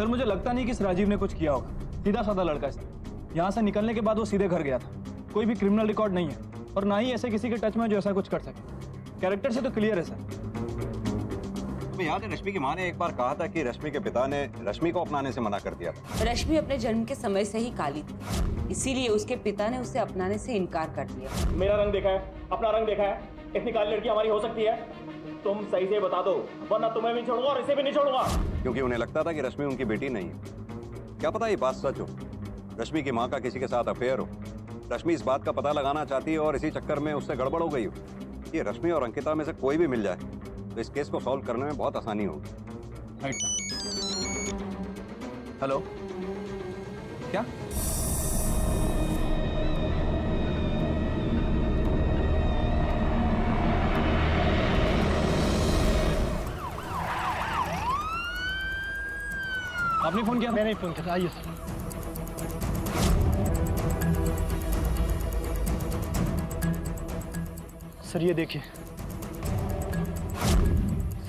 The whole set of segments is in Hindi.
सर मुझे लगता नहीं कि इस राजीव ने कुछ किया होगा। सीधा साधा लड़का है। यहाँ से निकलने के बाद वो सीधे घर गया था। कोई भी क्रिमिनल रिकॉर्ड नहीं है और ना ही ऐसे किसी के टच में जो ऐसा कुछ कर सके। कैरेक्टर से तो क्लियर है सर। तुम्हें याद है रश्मि की माँ ने एक बार कहा था कि रश्मि के पिता ने रश्मि को अपनाने से मना कर दिया था। रश्मि अपने जन्म के समय से ही काली थी, इसीलिए उसके पिता ने उसे अपनाने से इनकार कर दिया। मेरा रंग देखा है, अपना रंग देखा है, इतनी काली लड़की हमारी हो सकती है? तुम सही से बता दो, वरना तुम्हें भी छोड़ूंगा और इसे भी नहीं छोड़ूंगा। क्योंकि उन्हें लगता था कि रश्मि उनकी बेटी नहीं है। क्या पता ये बात सच हो, रश्मि की माँ का किसी के साथ अफेयर हो। रश्मि इस बात का पता लगाना चाहती है और इसी चक्कर में उससे गड़बड़ हो गई हो। ये रश्मि और अंकिता में से कोई भी मिल जाए तो इस केस को सॉल्व करने में बहुत आसानी होगी। हेलो, क्या? आपने फोन किया? मैंने फोन किया। आइए सर, ये देखिए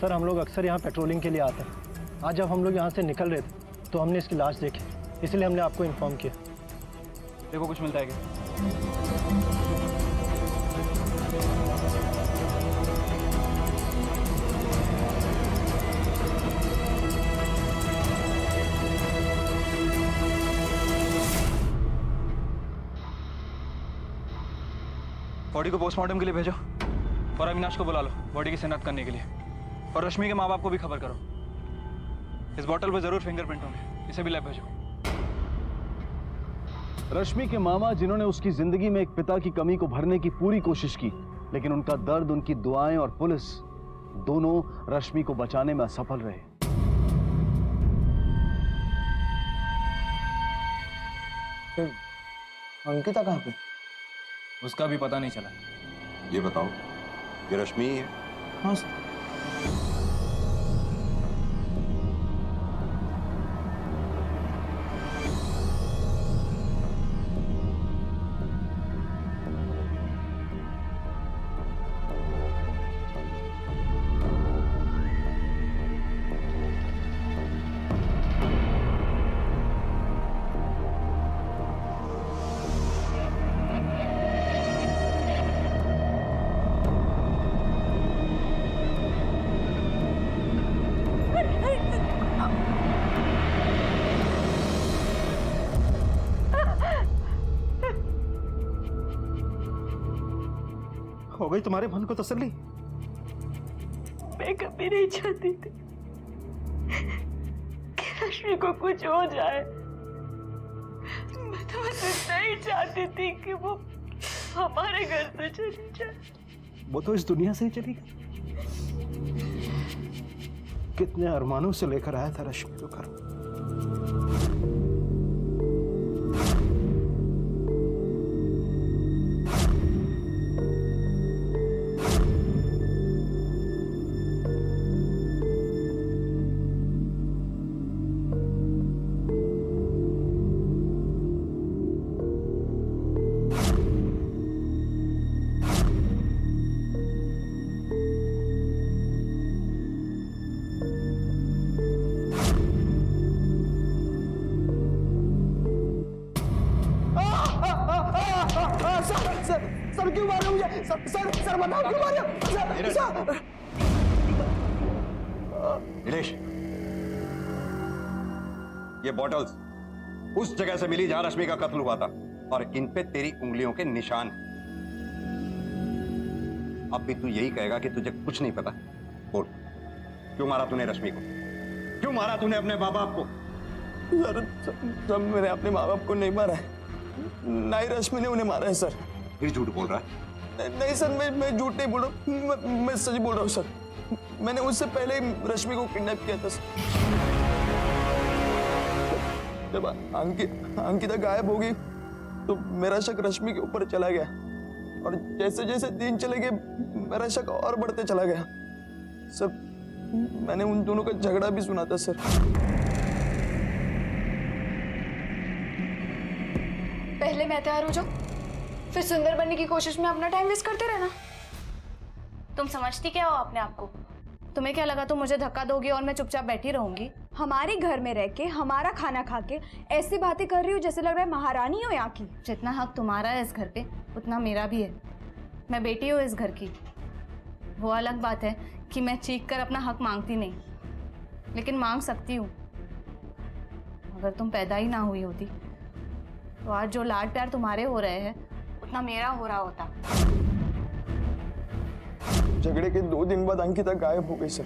सर, हम लोग अक्सर यहाँ पेट्रोलिंग के लिए आते हैं। आज जब हम लोग यहाँ से निकल रहे थे तो हमने इसकी लाश देखी, इसलिए हमने आपको इन्फॉर्म किया। देखो कुछ मिलता है क्या? बॉडी को पोस्टमार्टम के लिए भेजो और अविनाश को बुला लो बॉडी की शिनाख्त करने के लिए। और रश्मि के माँ बाप को भी खबर करो। इस बोतल पर जरूर फिंगरप्रिंट होंगे, इसे भी लैब भेजो। रश्मि के मामा जिन्होंने उसकी जिंदगी में एक पिता की कमी को भरने की पूरी कोशिश की, लेकिन उनका दर्द, उनकी दुआएं और पुलिस दोनों रश्मि को बचाने में असफल रहे। अंकिता कहाँ पे? उसका भी पता नहीं चला। ये बताओ, ये रश्मि ही है? हाँ सर। हो गई तुम्हारे मन को तसल्ली? मैं कभी नहीं चाहती थी कि रश्मि को कुछ हो जाए। मैं तो बस इतना ही चाहती थी कि वो हमारे घर से चली जाए। वो तो इस दुनिया से ही चली गई। कितने अरमानों से लेकर आया था रश्मि को घर। सर क्यों मारे मुझे? सर बताओ क्यों मारे? सर नीलेश, ये बॉटल्स उस जगह से मिली जहां रश्मि का कत्ल हुआ था और इन पे तेरी उंगलियों के निशान हैं। अब भी तू यही कहेगा कि तुझे कुछ नहीं पता? बोल, क्यों मारा तूने रश्मि को? क्यों मारा तूने अपने माँ बाप को? सर, मैंने अपने माँ बाप को नहीं मारा है, ना ही रश्मि ने उन्हें मारा है सर। फिर झूठ बोल रहा है? नहीं सर, मैं झूठ नहीं बोल रहा हूँ, मैं सच बोल रहा हूँ सर। मैंने उससे पहले ही रश्मि को किडनैप किया था सर। जब अंकिता गायब हो गई तो मेरा शक रश्मि के ऊपर चला गया और जैसे जैसे दिन चले गए मेरा शक और बढ़ते चला गया सर। मैंने उन दोनों का झगड़ा भी सुना था सर। पहले मैं तैयार हो जाऊं, फिर सुंदर बनने की कोशिश में अपना टाइम वेस्ट करते रहना। तुम समझती क्या हो अपने आप को? तुम्हें क्या लगा तुम मुझे धक्का दोगी और मैं चुपचाप बैठी रहूंगी? हमारे घर में रह के हमारा खाना खा के ऐसी बातें कर रही हो जैसे लग रहा है महारानी हो यहाँ की। जितना हक तुम्हारा है इस घर पे उतना मेरा भी है। मैं बेटी हूँ इस घर की। वो अलग बात है कि मैं चीख कर अपना हक मांगती नहीं, लेकिन मांग सकती हूँ। अगर तुम पैदा ही ना हुई होती तो आज जो लाड प्यार तुम्हारे हो रहे हैं उतना मेरा हो रहा होता। झगड़े के 2 दिन बाद अंकिता गायब हो गई सर,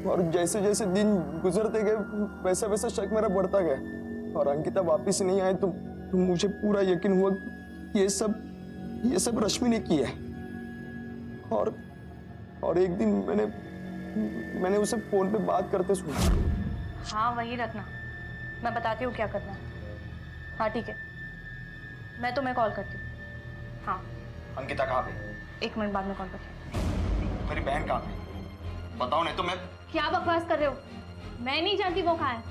और जैसे जैसे दिन गुजरते गए वैसा वैसा शक मेरा बढ़ता गया, और अंकिता वापस नहीं आए तो मुझे पूरा यकीन हुआ कि ये सब रश्मि ने किया है। और एक दिन मैंने उसे फोन पे बात करते सुना। हाँ वही रखना, मैं बताती हूँ क्या करना है। हाँ ठीक है, मैं तुम्हें कॉल करती हूँ। हाँ अंकिता कहाँ पे? 1 मिनट बाद में कॉल करती हूँ। मेरी बहन कहाँ पे? बताओ नहीं तो मैं। क्या बकवास कर रहे हो? मैं नहीं जानती वो कहाँ है।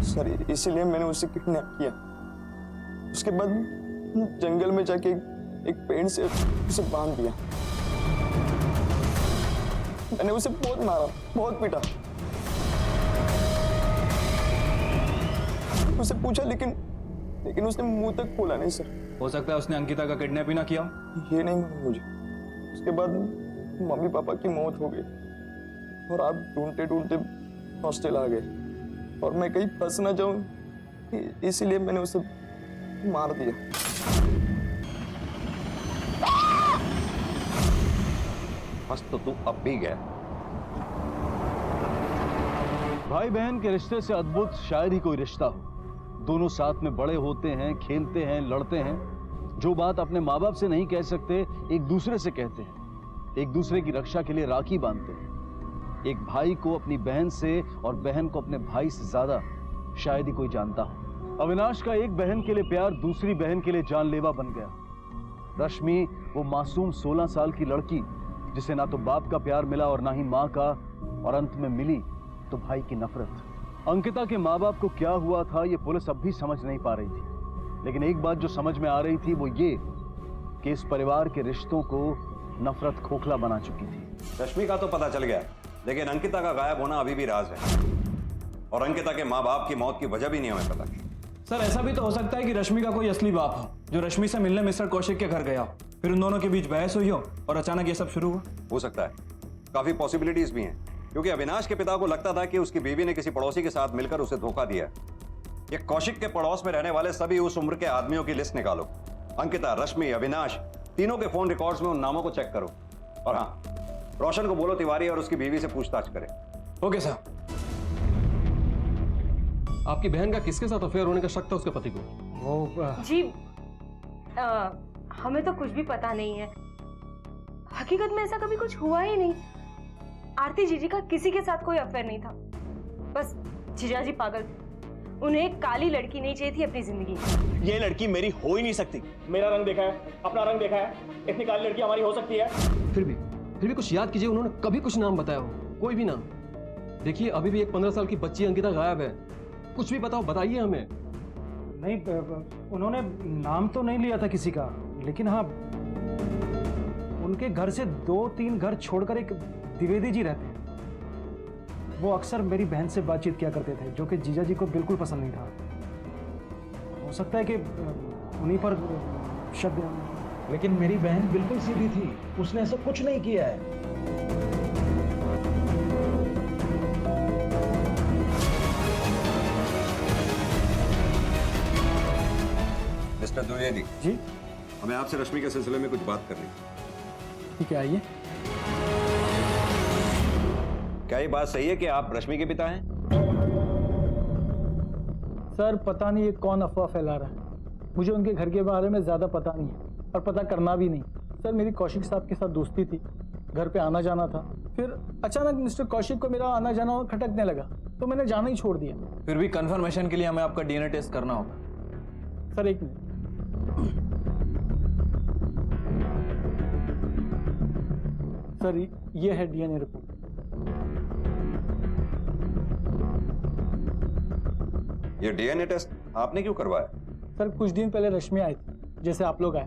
सर इसीलिए मैंने उसे किडनैप किया। उसके बाद जंगल में जाके एक पेड़ से उसे बांध दिया। मैंने उसे बहुत मारा, बहुत पीटा, उसे पूछा लेकिन उसने मुंह तक खोला नहीं सर। हो सकता है उसने अंकिता का किडनैप ही ना किया। ये नहीं मालूम मुझे। उसके बाद मम्मी पापा की मौत हो गई और आप ढूंढते ढूंढते हॉस्टल आ गए, और मैं कहीं फंस ना जाऊं इसीलिए मैंने उसे मार दिया। फंस तो तू अब भी गया। भाई बहन के रिश्ते से अद्भुत शायद ही कोई रिश्ता हो। दोनों साथ में बड़े होते हैं, खेलते हैं, लड़ते हैं। जो बात अपने माँ बाप से नहीं कह सकते एक दूसरे से कहते हैं। एक दूसरे की रक्षा के लिए राखी बांधते हैं। एक भाई को अपनी बहन से और बहन को अपने भाई से ज्यादा शायद ही कोई जानता हो। अविनाश का एक बहन के लिए प्यार दूसरी बहन के लिए जानलेवा बन गया। रश्मि वो मासूम 16 साल की लड़की जिसे ना तो बाप का प्यार मिला और ना ही माँ का, और अंत में मिली तो भाई की नफरत। अंकिता के माँ बाप को क्या हुआ था ये पुलिस अब भी समझ नहीं पा रही थी, लेकिन एक बात जो समझ में आ रही थी वो ये कि इस परिवार के रिश्तों को नफरत खोखला बना चुकी थी। रश्मि का तो पता चल गया, लेकिन अंकिता का गायब होना अभी भी राज है, और अंकिता के माँ बाप की मौत की वजह भी नहीं हमें पता। सर ऐसा भी तो हो सकता है कि रश्मि का कोई असली बाप हो जो रश्मि से मिलने मिस्टर कौशिक के घर गया, फिर उन दोनों के बीच बहस हुई हो और अचानक ये सब शुरू हुआ। हो सकता है, काफी पॉसिबिलिटीज भी हैं, क्योंकि अविनाश के पिता को लगता था कि उसकी बीवी ने किसी पड़ोसी के साथ मिलकर उसे धोखा दिया। ये कौशिक के पड़ोस में रहने वाले सभी उस उम्र के आदमियों की लिस्ट निकालो। अंकिता, रश्मि, अविनाश, तीनों के फोन रिकॉर्ड्स में उन नामों को चेक करो। और हाँ, रोशन को बोलो तिवारी और उसकी बीवी से पूछताछ करे। Okay sir. आपकी बहन का किसके साथ अफेयर होने का शक था उसके पति को? वो जी हमें तो कुछ भी पता नहीं है। हकीकत में ऐसा कभी कुछ हुआ ही नहीं। आरती जीजी का किसी के साथ कोई अफेयर नहीं था। बस जीजा जी पागल थे। उन्हें एक काली लड़की नहीं चाहिए थी अपनी जिंदगी में। ये लड़की मेरी हो ही नहीं सकती। मेरा रंग देखा है, अपना रंग देखा है, इतनी काली लड़की हमारी हो सकती है? फिर भी कुछ याद कीजिए, उन्होंने कभी कुछ नाम बताया हो? कोई भी नाम। देखिए अभी भी एक 15 साल की बच्ची अंकिता गायब है। कुछ भी बताओ, बताइए हमें। नहीं, उन्होंने नाम तो नहीं लिया था किसी का, लेकिन हाँ उनके घर से 2-3 घर छोड़कर एक द्विवेदी जी रहते हैं। वो अक्सर मेरी बहन से बातचीत किया करते थे, जो कि जीजा जी को बिल्कुल पसंद नहीं था। हो सकता है कि उन्हीं पर शक। लेकिन मेरी बहन बिल्कुल सीधी थी, उसने ऐसा कुछ नहीं किया है। मिस्टर द्विवेदी जी, हमें आपसे रश्मि के सिलसिले में कुछ बात करनी है। ठीक है, आइए। क्या ये बात सही है कि आप रश्मि के पिता हैं? सर पता नहीं ये कौन अफवाह फैला रहा है। मुझे उनके घर के बारे में ज़्यादा पता नहीं है और पता करना भी नहीं। सर मेरी कौशिक साहब के साथ दोस्ती थी, घर पे आना जाना था। फिर अचानक मिस्टर कौशिक को मेरा आना जाना खटकने लगा, तो मैंने जाना ही छोड़ दिया। फिर भी कंफर्मेशन के लिए हमें आपका डीएनए टेस्ट करना होगा। सर एक मिनट। सर ये है डीएनए रिपोर्ट। ये डीएनए टेस्ट आपने क्यों करवाया? सर कुछ दिन पहले रश्मि आई थी, जैसे आप लोग आए,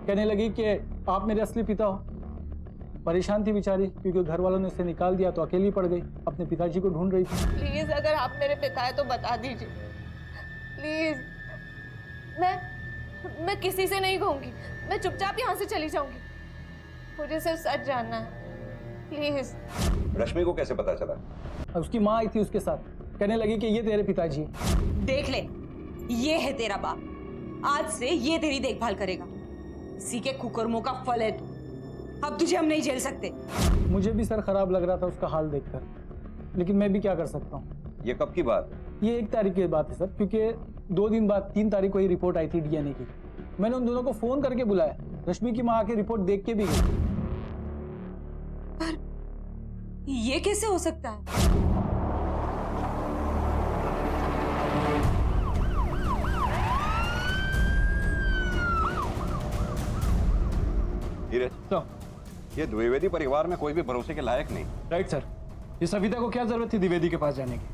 कहने लगी कि आप मेरे असली पिता हो। परेशान थी बेचारी, क्योंकि घर वालों ने उसे निकाल दिया तो अकेली पड़ गई, अपने पिताजी को ढूंढ रही थी। प्लीज अगर आप मेरे पिता है तो बता दीजिए प्लीज। मैं किसी से नहीं कहूंगी, मैं चुपचाप यहाँ से चली जाऊंगी। मुझे सिर्फ सच जानना है प्लीज। रश्मि को कैसे पता चला? उसकी माँ आई थी उसके साथ, कहने लगी कि ये तेरे पिताजी हैं। देख ले, ये है तेरा बाप, आज से ये तेरी देखभाल करेगा। इसी के कुकर्मों का फल है तू। अब तुझे हम नहीं झेल सकते। मुझे भी सर खराब लग रहा था उसका हाल देखकर, लेकिन मैं भी क्या कर सकता हूँ। ये कब की बात है? ये 1 तारीख की बात है सर, क्योंकि 2 दिन बाद 3 तारीख को ही रिपोर्ट आई थी डीएनए की। मैंने उन दोनों को फोन करके बुलाया, रश्मि की माँ आके रिपोर्ट देख के भी गई। पर ये कैसे हो सकता है? धीरज, ये द्विवेदी परिवार में कोई भी भरोसे के लायक नहीं। राइट सर, ये सविता को क्या जरूरत थी द्विवेदी के पास जाने की?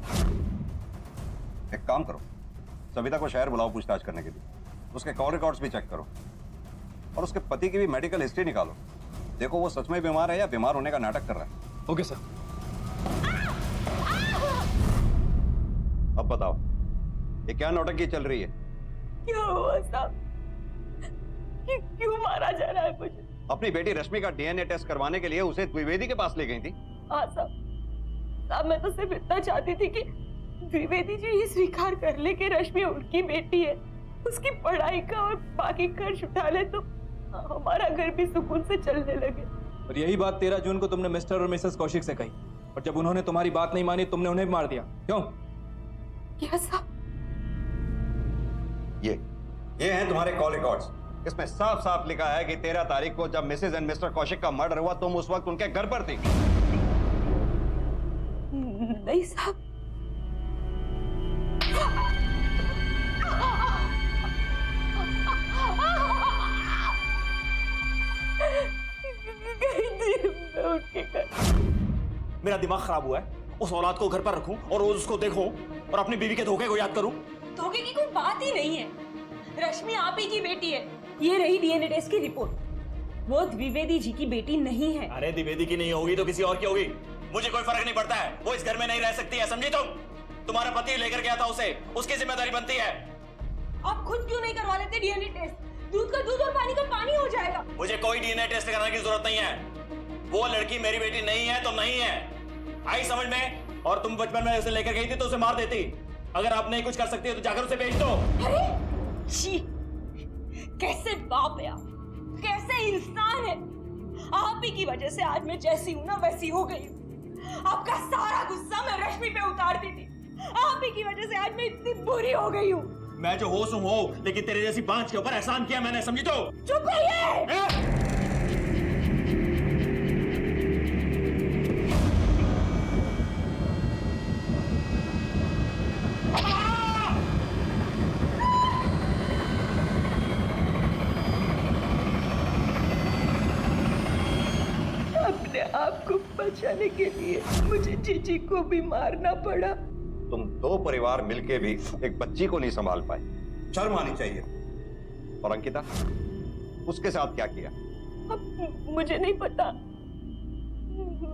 एक काम करो, सविता को शहर बुलाओ पूछताछ करने के लिए, उसके कॉल रिकॉर्ड्स भी चेक करो और उसके पति की भी मेडिकल हिस्ट्री निकालो। देखो वो सच में बीमार है या बीमार होने का नाटक कर रहा है। Okay sir. अब बताओ, ये क्या नौटंकी चल रही है? क्या हुआ साहब? क्यों मारा जा रहा है मुझे? अपनी बेटी रश्मि का डीएनए टेस्ट करवाने के लिए उसे द्विवेदी के पास ले गई थी। हाँ साहब, मैं तो सिर्फ इतना चाहती थी कि द्विवेदी जी ये स्वीकार कर ले कि रश्मि उनकी बेटी है, उसकी पढ़ाई का और बाकी खर्च उठा ले तो हमारा घर भी सुकून से चलने लगे। और यही बात 13 जून को तुमने मिस्टर और मिसेस कौशिक से कही, और जब उन्होंने तुम्हारी बात नहीं मानी तुमने उन्हें भी मार दिया। क्यों? क्या साहब? ये हैं तुम्हारे कॉल रिकॉर्ड्स। इसमें साफ साफ लिखा है कि 13 तारीख को जब मिसेस एंड मिस्टर कौशिक का मर्डर हुआ तुम उस वक्त उनके घर पर थी। नहीं साहब, मेरा दिमाग खराब हुआ है। उस औलाद को घर पर रखूं और रोज उसको देखूं और अपनी बीवी के धोखे को याद करूं। धोखे की कोई बात ही नहीं है। रश्मि आप ही की बेटी है। ये रही डीएनए टेस्ट की रिपोर्ट, वो द्विवेदी जी की बेटी नहीं है। अरे द्विवेदी की नहीं होगी तो किसी और की होगी, मुझे कोई फर्क नहीं पड़ता है। वो इस घर में नहीं रह सकती है, समझी तुम? तुम्हारा पति लेकर गया था उसे, उसकी जिम्मेदारी बनती है। आप खुद क्यों नहीं करवा लेते डीएनए टेस्ट? दूध का दूध और पानी का पानी हो जाएगा। मुझे कोई डीएनए टेस्ट कराने की जरूरत नहीं है। वो लड़की मेरी बेटी नहीं है तो नहीं है, आई समझ में? और तुम बचपन में उसे लेकर गई थी तो उसे मार देती। अगर आप नहीं कुछ कर सकती हो तो जाकर उसे बेच दो। अरे छी, कैसे बाप है आप, कैसे इंसान है। आप ही की वजह से आज मैं जैसी हूं ना वैसी हो गई हूं। आपका सारा गुस्सा मैं रश्मि पे उतारती थी, आप ही की वजह से आज मैं इतनी बुरी हो गई हूं। मैं जो होश हूं, लेकिन तेरे जैसी बांझ के ऊपर एहसान किया मैंने, समझी तो? चुप रहिए। अपने आप को बचाने के लिए मुझे जीजी को भी मारना पड़ा। तुम 2 परिवार मिलके भी एक बच्ची को नहीं संभाल पाए, शर्म आनी चाहिए। और अंकिता, उसके साथ क्या किया? अब मुझे नहीं पता,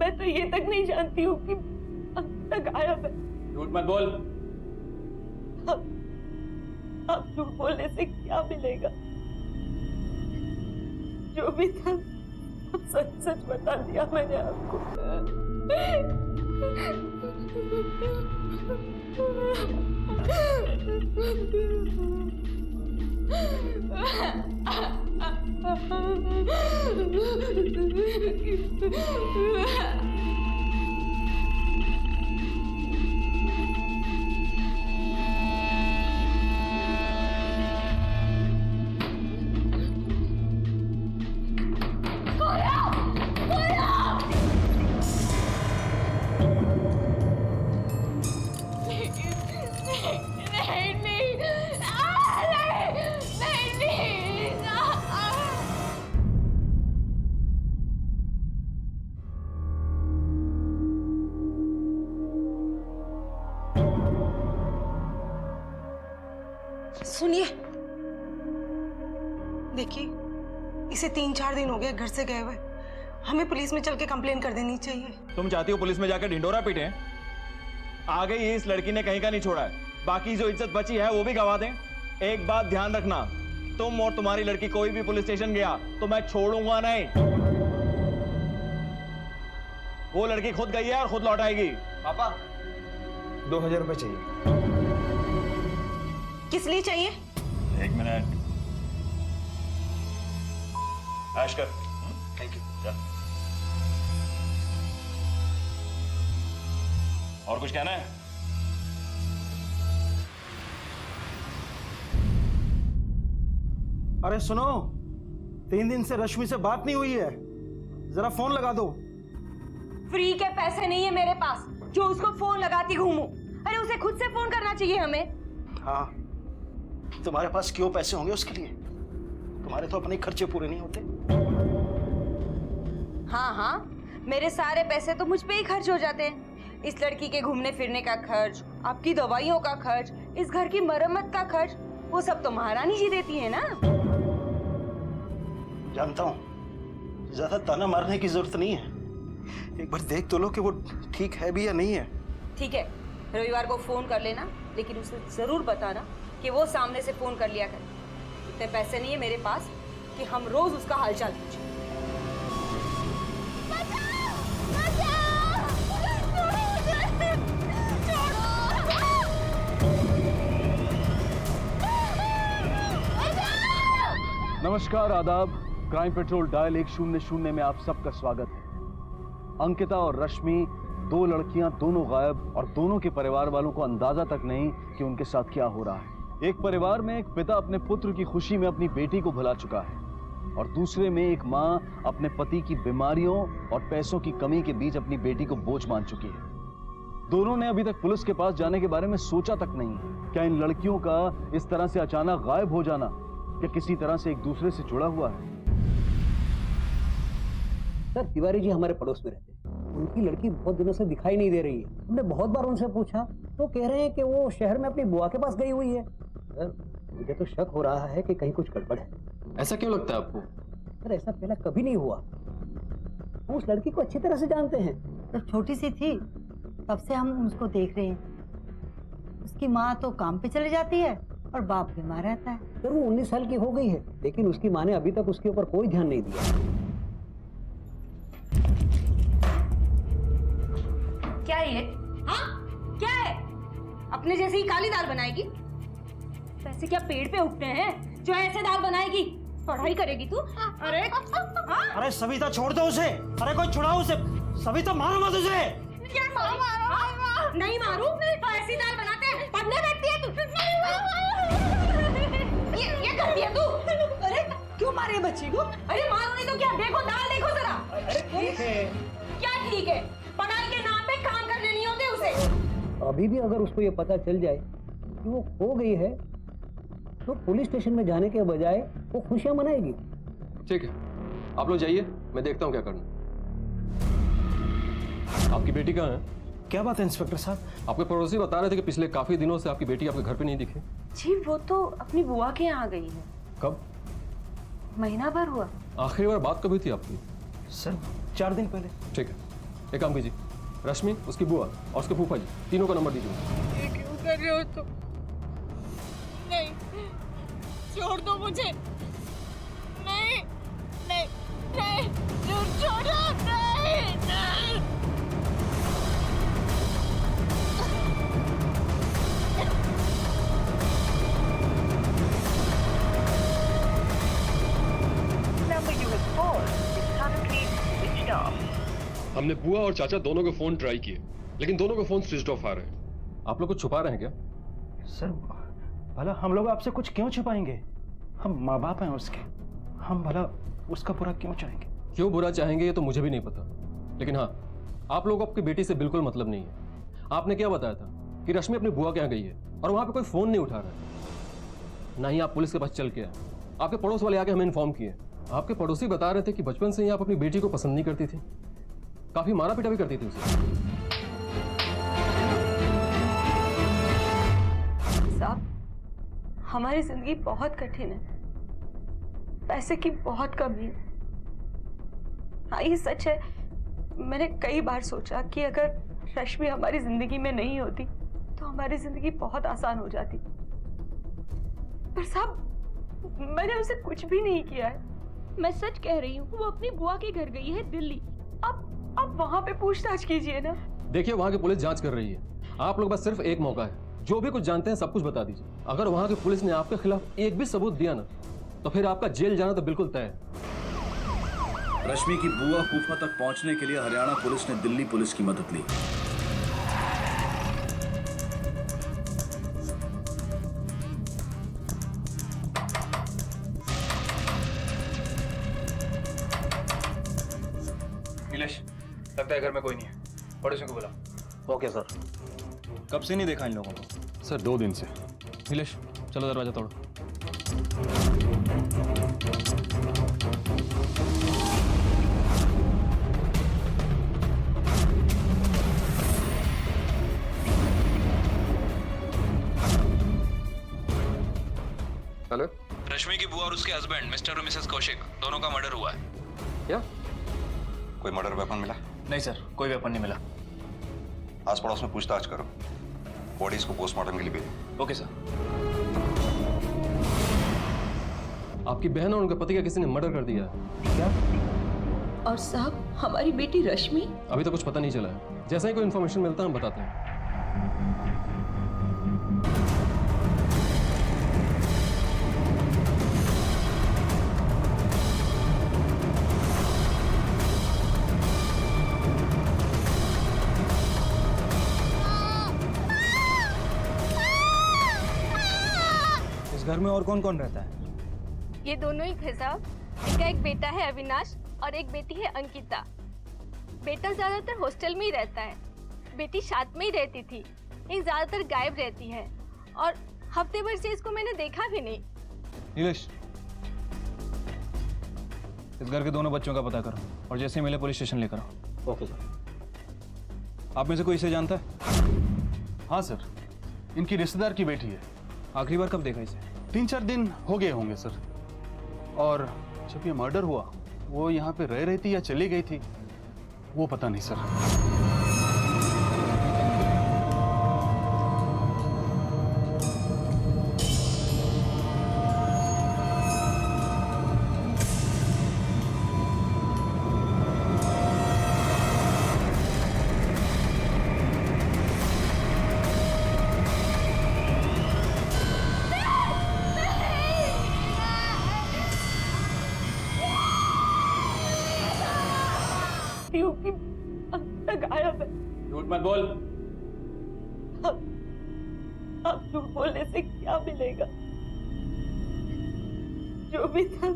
मैं तो ये तक नहीं जानती हूँ कि अंकिता गायब है। झूठ मत बोल। अब झूठ बोलने से क्या मिलेगा? जो भी था सच सच बता दिया मैंने आपको। सुनिए, देखिए इसे 3-4 दिन हो गए घर से गए हुए हमें पुलिस में चल के कंप्लेन कर देनी चाहिए। तुम चाहती हो पुलिस में जाकर ढिंडोरा पीटे? आ गई इस लड़की ने कहीं का नहीं छोड़ा है, बाकी जो इज्जत बची है वो भी गवा दें। एक बात ध्यान रखना, तुम और तुम्हारी लड़की कोई भी पुलिस स्टेशन गया तो मैं छोड़ूंगा नहीं। वो लड़की खुद गई है और खुद लौट आएगी। पापा 2000 रुपए चाहिए। किस लिए चाहिए? एक मिनट। ऐश कर। Thank you. और कुछ कहना है? अरे सुनो, 3 दिन से रश्मि से बात नहीं हुई है, जरा फोन लगा दो। फ्री के पैसे नहीं है मेरे पास जो उसको फोन लगाती घूमूं। अरे उसे खुद से फोन करना चाहिए हमें। हाँ, तुम्हारे पास क्यों पैसे होंगे उसके लिए? तुम्हारे तो अपने खर्चे पूरे नहीं होते। हाँ, मेरे सारे पैसे तो मुझ पे ही खर्च हो जाते हैं। इस लड़की के घूमने फिरने का खर्च, आपकी दवाइयों का खर्च, इस घर की मरम्मत का खर्च, वो सब तो महारानी जी देती है ना। जानता हूँ, ज्यादा ताना मारने की जरूरत नहीं है। एक बार देख तो लो कि वो ठीक है भी या नहीं है। ठीक है, रविवार को फोन कर लेना, लेकिन उसे जरूर बताना कि वो सामने से फोन कर लिया करे। इतने पैसे नहीं है मेरे पास कि हम रोज उसका हालचाल पूछें। नमस्कार, आदाब। क्राइम पेट्रोल डायल 100 में आप सबका स्वागत है। अंकिता और रश्मि, 2 लड़कियां, दोनों गायब, और दोनों के परिवार वालों को अंदाजा तक नहीं कि उनके साथ क्या हो रहा है। एक परिवार में एक पिता अपने पुत्र की खुशी में अपनी बेटी को भुला चुका है, और दूसरे में एक मां अपने पति की बीमारियों और पैसों की कमी के बीच अपनी बेटी को बोझ मान चुकी है। दोनों ने अभी तक पुलिस के पास जाने के बारे में सोचा तक नहीं। क्या इन लड़कियों का इस तरह से अचानक गायब हो जाना क्या किसी तरह से एक दूसरे से जुड़ा हुआ है? सर, तिवारी जी हमारे पड़ोस में रहते हैं। उनकी लड़की बहुत दिनों से दिखाई नहीं दे रही है। हमने बहुत बार उनसे पूछा तो कह रहे हैं कि वो शहर में अपनी बुआ के पास गई हुई है। सर, मुझे तो शक हो रहा है कि कहीं कुछ गड़बड़ है। ऐसा क्यों लगता है आपको? सर, ऐसा पहले कभी नहीं हुआ। हम उस लड़की को अच्छी तरह से जानते हैं। जब छोटी सी थी तब से हम उसको देख रहे हैं। उसकी माँ तो काम पे चले जाती है और बाप बीमार रहता है। सर, वो 19 साल की हो गई है, लेकिन उसकी माँ ने अभी तक उसके ऊपर कोई ध्यान नहीं दिया। क्या ये? हाँ, क्या है? अपने जैसे ही काली दाल बनाएगी? पैसे क्या पेड़ पे उगते हैं जो ऐसे दाल बनाएगी? पढ़ाई करेगी तू? अरे हाँ? अरे सविता, छोड़ दो उसे। अरे कोई छुड़ाओ उसे। सविता, मारो मत उसे। क्या मारो? नहीं मारू तो ऐसी दाल बनाते हैं। पढ़ने बैठती है तू? ये करती है तू? अरे क्यों मारे बच्ची को? अरे मारो नहीं तो क्या? देखो दाल देखो जरा। अरे ठीक है। क्या ठीक है? पढ़ाई के नाम पे काम करने नहीं होते उसे। अभी भी अगर उसको ये पता चल जाए कि वो खो गई है तो पुलिस स्टेशन में जाने के बजाय वो खुशियां मनाएगी। ठीक है, आप लोग जाइए, मैं देखता हूँ क्या करना। आपकी बेटी कहाँ है? क्या बात है इंस्पेक्टर साहब? आपके पड़ोसी बता रहे थे कि पिछले काफी दिनों से आपकी बेटी आपके घर पे नहीं दिखी। जी, वो तो अपनी बुआ के यहाँ गई है। कब? महीना भर हुआ। आखिरी बार बात कभी थी आपकी? सर, 4 दिन पहले। ठीक है, एक काम कीजिए, रश्मि, उसकी बुआ और उसके फूफा जी, तीनों का नंबर दीजिए। ये क्यों कर रहे हो तुम? नहीं, छोड़ दो मुझे। नहीं, नहीं, नहीं, छोड़ो, नहीं, नहीं। हमने बुआ और चाचा दोनों के फोन ट्राई किए, लेकिन दोनों के फोन स्विच ऑफ आ रहे हैं। आप लोग कुछ छुपा रहे हैं क्या? सर, भला हम लोग आपसे कुछ क्यों छुपाएंगे? हम माँ बाप हैं उसके। हम भला उसका बुरा क्यों चाहेंगे? क्यों बुरा चाहेंगे ये तो मुझे भी नहीं पता, लेकिन हाँ, आप लोगों को आपकी बेटी से बिल्कुल मतलब नहीं है। आपने क्या बताया था कि रश्मि अपनी बुआ के यहाँ गई है और वहाँ पे कोई फोन नहीं उठा रहा है। ना ही आप पुलिस के पास चल के आए, आपके पड़ोस वाले आके हमें इन्फॉर्म किए। आपके पड़ोसी बता रहे थे कि बचपन से ही आप अपनी बेटी को पसंद नहीं करती थी, काफी मारा पीटा भी करती थी उसे। साहब, हमारी जिंदगी बहुत कठिन है, पैसे की बहुत कमी है। हाँ ये सच है, मैंने कई बार सोचा कि अगर रश्मि हमारी जिंदगी में नहीं होती तो हमारी जिंदगी बहुत आसान हो जाती। पर साहब, मैंने उसे कुछ भी नहीं किया है। मैं सच कह रही हूँ, वो अपनी बुआ के घर गई है दिल्ली। अब वहां पे पूछताछ कीजिए ना। देखिए वहां की पुलिस जांच कर रही है, आप लोग बस सिर्फ एक मौका है, जो भी कुछ जानते हैं सब कुछ बता दीजिए। अगर वहां की पुलिस ने आपके खिलाफ एक भी सबूत दिया ना, तो फिर आपका जेल जाना तो बिल्कुल तय है। रश्मि की बुआ फूफा तक पहुंचने के लिए हरियाणा पुलिस ने दिल्ली पुलिस की मदद ली। नीलेश, लगता है घर में कोई नहीं है, पड़ोसियों को बुला। Okay sir. कब से नहीं देखा इन लोगों को? सर 2 दिन से। नीलेश चलो दरवाजा तोड़ो। हेलो, रश्मि की बुआ और उसके हस्बैंड मिस्टर और मिसेस कौशिक दोनों का मर्डर हुआ है। क्या कोई मर्डर वेपन मिला? नहीं सर, कोई वेपन नहीं मिला। आस पड़ोस में पूछताछ करो, बॉडीज को पोस्टमार्टम के लिए भेजो। Okay sir. आपकी बहन और उनके पति का किसी ने मर्डर कर दिया है। क्या? और साहब, हमारी बेटी रश्मि? अभी तो कुछ पता नहीं चला है, जैसा ही कोई इन्फॉर्मेशन मिलता है हम बताते हैं। इस घर में और कौन कौन रहता है? ये दोनों ही थे साहब। इनका एक बेटा है अविनाश और एक बेटी है अंकिता। बेटा ज्यादातर हॉस्टल में ही रहता है, बेटी साथ में ही रहती थी। ये ज्यादातर गायब रहती है और हफ्ते भर से इसको मैंने देखा भी नहीं। नीलेश, इस घर के दोनों बच्चों का पता करो और जैसे ही मिले पुलिस स्टेशन लेकर आओ। Okay sir. आप में से कोई इसे जानता है? हाँ सर, इनकी रिश्तेदार की बेटी है। आखिरी बार कब देखा इसे? 3-4 दिन हो गए होंगे सर। और जब ये मर्डर हुआ वो यहाँ पे रह रही थी या चली गई थी वो पता नहीं सर। गायब है। झूठ मत बोल। आप झूठ बोलने से क्या मिलेगा? जो भी था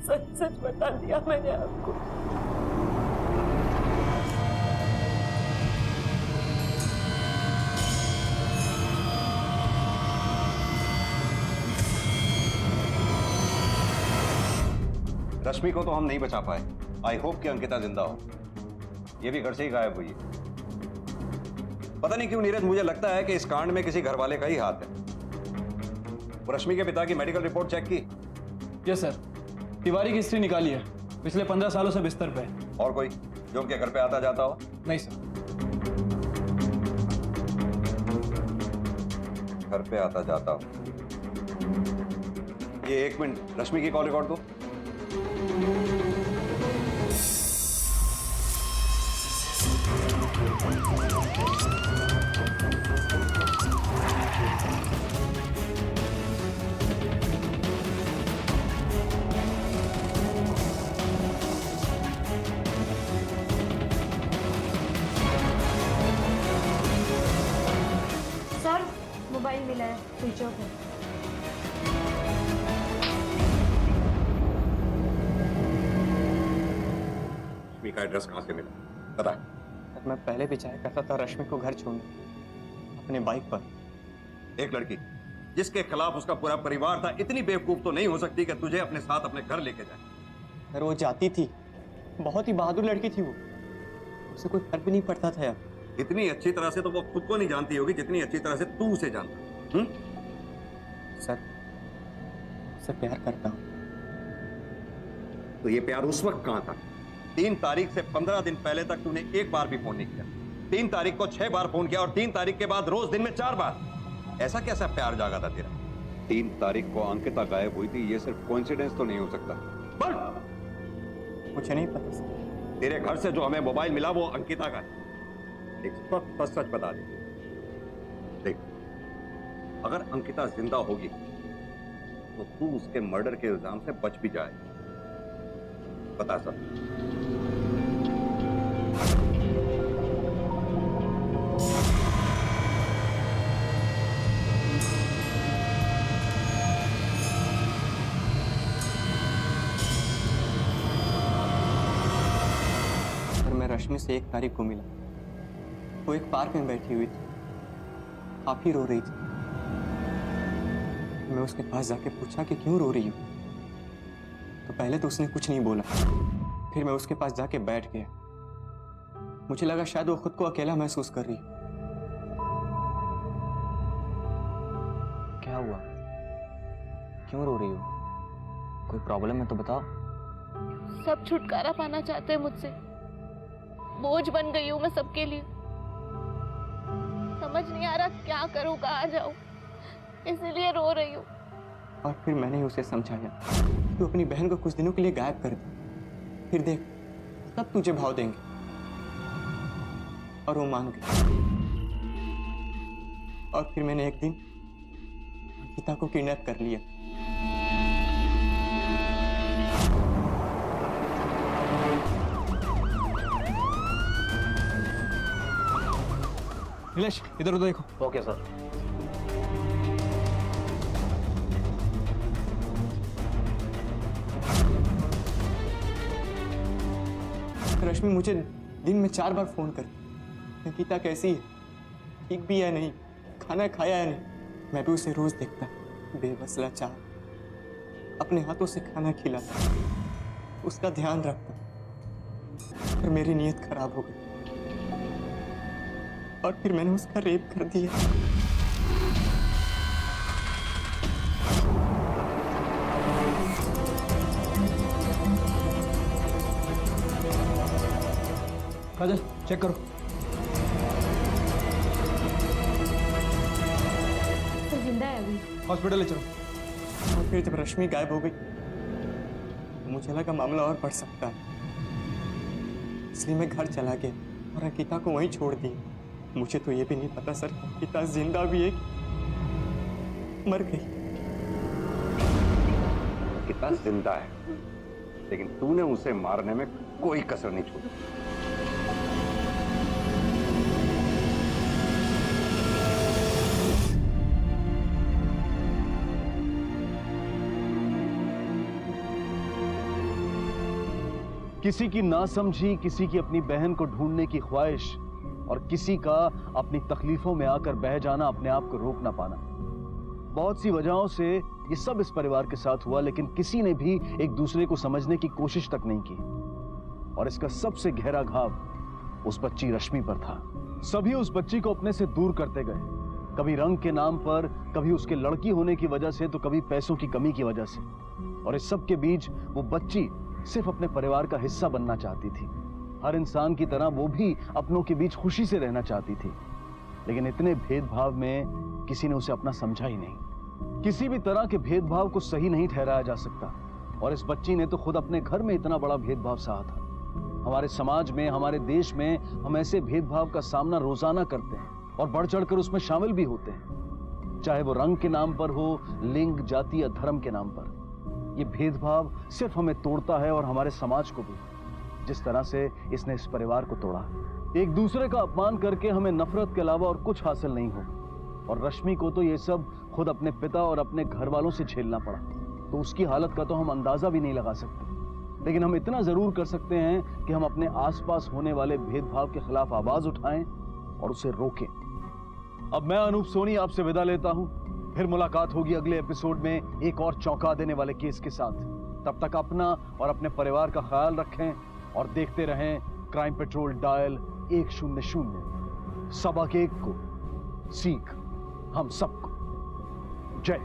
सच सच बता दिया मैंने आपको। रश्मि को तो हम नहीं बचा पाए। आई होप कि अंकिता जिंदा हो। ये भी घर से ही गायब हुई है। पता नहीं क्यों नीरज, मुझे लगता है कि इस कांड में किसी घर वाले का ही हाथ है। रश्मि के पिता की मेडिकल रिपोर्ट चेक की? यस सर, तिवारी की हिस्ट्री निकाली है, पिछले 15 सालों से बिस्तर पे है। और कोई जो उनके घर पे आता जाता हो? नहीं सर। घर पे आता जाता हो? ये 1 मिनट, रश्मि की कॉल रिकॉर्ड दो। सर, मोबाइल मिला है, स्विच ऑफ है। रश्मि का एड्रेस कहां से मिला पता? मैं पहले भी चाहा करता था रश्मि को घर छोड़ने, अपने बाइक पर। एक लड़की जिसके खिलाफ उसका पूरा परिवार था, इतनी बेवकूफ तो नहीं हो सकती कि तुझे अपने साथ अपने घर लेके जाए। अगर वो जाती थी, बहुत ही बहादुर लड़की थी वो, उसे कोई फर्क भी नहीं पड़ता था यार। इतनी अच्छी तरह से तो वो खुद को नहीं जानती होगी जितनी अच्छी तरह से तू उसे जानता। सर, उससे प्यार करता हूँ। तो ये प्यार उस वक्त कहां था 3 तारीख से 15 दिन पहले तक तूने एक बार भी फोन नहीं किया। 3 तारीख को 6 बार फोन किया और 3 तारीख के बाद रोज दिन में 4 बार। ऐसा कैसा प्यार जागा था तेरा? 3 तारीख को अंकिता गायब हुई थी, ये सिर्फ कोइंसिडेंस तो नहीं हो सकता। बोल। मुझे नहीं पता सर। तेरे घर से जो हमें मोबाइल मिला वो अंकिता का है। एक सच बता दे। देख, अगर अंकिता जिंदा होगी तो तू उसके मर्डर के इल्जाम से बच भी जाए। बता सब। सर, मैं रश्मि से 1 तारीख को मिला। वो एक पार्क में बैठी हुई थी, आप ही रो रही थी। मैं उसके पास जाके पूछा कि क्यों रो रही हो, तो पहले तो उसने कुछ नहीं बोला। फिर मैं उसके पास जाके बैठ गया। मुझे लगा शायद वो खुद को अकेला महसूस कर रही। क्या हुआ? क्यों रो रही हो? कोई प्रॉब्लम है तो बताओ। सब छुटकारा पाना चाहते हैं मुझसे। बोझ बन गई हूँ मैं सबके लिए। समझ नहीं आ रहा क्या करूँ, कहाँ जाऊँ, इसलिए रो रही हूँ। और फिर मैंने उसे समझाया, तू अपनी बहन को कुछ दिनों के लिए गायब कर दे, फिर देख तब तुझे भाव देंगे। और वो मान गई। और फिर मैंने एक दिन अंकिता को किडनैप कर लिया। नीलेश, इधर उधर देखो। Okay sir. रश्मि मुझे दिन में 4 बार फोन करती, अंकिता कैसी है, ठीक भी है नहीं, खाना खाया है नहीं। मैं भी उसे रोज देखता, बेबस लाचार, अपने हाथों से खाना खिलाता, उसका ध्यान रखता। पर मेरी नीयत खराब हो गई और फिर मैंने उसका रेप कर दिया। काजल, चेक करो। तो जिंदा है अभी। हॉस्पिटल ले चलो। और फिर जब रश्मि गायब हो गई तो मुझे लगा मामला और बढ़ सकता है, इसलिए मैं घर चला गया और अंकिता को वहीं छोड़ दिया। मुझे तो ये भी नहीं पता सर, अंकिता जिंदा भी है कि मर गई। अंकिता जिंदा है, लेकिन तूने उसे मारने में कोई कसर नहीं छोड़ी। किसी की नासमझी, किसी की अपनी बहन को ढूंढने की ख्वाहिश और किसी का अपनी तकलीफों में आकर बह जाना, अपने आप को रोक ना पाना। बहुत सी वजहों से ये सब इस परिवार के साथ हुआ, लेकिन किसी ने भी एक दूसरे को समझने की कोशिश तक नहीं की। और इसका सबसे गहरा घाव उस बच्ची रश्मि पर था। सभी उस बच्ची को अपने से दूर करते गए, कभी रंग के नाम पर, कभी उसके लड़की होने की वजह से, तो कभी पैसों की कमी की वजह से। और इस सब के बीच वो बच्ची सिर्फ अपने परिवार का हिस्सा बनना चाहती थी। हर इंसान की तरह वो भी अपनों के बीच खुशी से रहना चाहती थी, लेकिन इतने भेदभाव में किसी ने उसे अपना समझा ही नहीं। किसी भी तरह के भेदभाव को सही नहीं ठहराया जा सकता, और इस बच्ची ने तो खुद अपने घर में इतना बड़ा भेदभाव सहा था। हमारे समाज में, हमारे देश में हम ऐसे भेदभाव का सामना रोजाना करते हैं और बढ़ चढ़कर उसमें शामिल भी होते हैं, चाहे वो रंग के नाम पर हो, लिंग, जाति या धर्म के नाम पर। ये भेदभाव सिर्फ हमें तोड़ता है और हमारे समाज को भी, जिस तरह से इसने इस परिवार को तोड़ा। एक दूसरे का अपमान करके हमें नफरत के अलावा और कुछ हासिल नहीं होगा, और रश्मि को तो ये सब खुद अपने पिता और अपने घर वालों से झेलना पड़ा, तो उसकी हालत का तो हम अंदाजा भी नहीं लगा सकते। लेकिन हम इतना जरूर कर सकते हैं कि हम अपने आसपास होने वाले भेदभाव के खिलाफ आवाज उठाएं और उसे रोकें। अब मैं अनूप सोनी आपसे विदा लेता हूं। फिर मुलाकात होगी अगले एपिसोड में एक और चौंका देने वाले केस के साथ। तब तक अपना और अपने परिवार का ख्याल रखें और देखते रहें क्राइम पेट्रोल डायल 100। सबक एक को सीख हम सबको। जय।